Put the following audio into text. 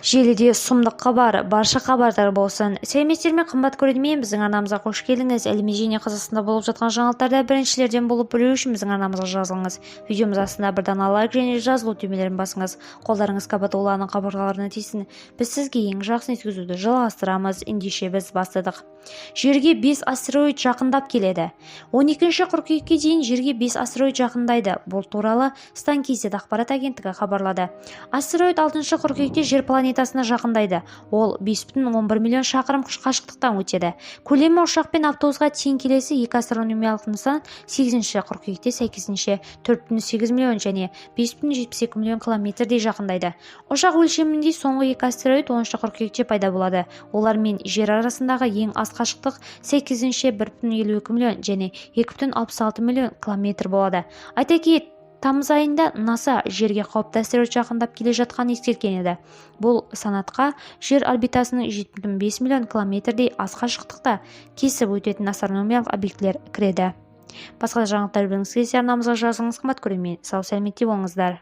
Желіде сұмдық хабар, барша хабардар болсын. Сәлеметсіздер ме, қымбат көрермен, біздің арнамызға қош келдіңіз. Әлемде және Қазақстанда болып жатқан жаңалықтарды біріншілерден болып білу үшін біздің арнамызға жазылыңыз. Видеомыз астына бір дана лайк және жазылу түймелерін басыңыз. Қолдарыңыз қабат оланың қабырғаларына тисін. Біз сізге ең жақсын жеткізуді жалғастырамыз. Ендеше біз бастадық. Жерге 5 астероид жақындап келеді. 12 қыркүйекке дейін жерге 5 астероид жақындайды. Бұл туралы Станкейзет ақпарат агенттігі хабарлады. Астероид 6 қыркүйекте жер планетасына жақындайды. Ол 5,11 миллион шақырым қашықтықтан өтеді. Көлемі ұшақ пен автобусқа тең келесі екі астрономиялық нысан 8 қыркүйекте сәйкесінше 4,8 миллион және 5,72 миллион километрдей жақындайды. Ұшақ өлшемінде соңғы екі астероид 10 қыркүйекте пайда болады. Олар мен жер арасындағы ең аз қашықтық сәйкесінше 1,52 миллион және 2,66 миллион километр болады. Айта кетейік, тамыз айында НАСА жерге қауіпті астероид жақындап келе жатқанын ескерткен еді. Бұл санатқа жер орбитасының 7,5 миллион километрдей аз қашықтықта кесіп өтетін астрономиялық объектілер кіреді. Басқа да жаңалықтар білгіңіз келсе арнамызға жазылыңыз, қымбат көрермен. Сау сәлеметте болыңыздар.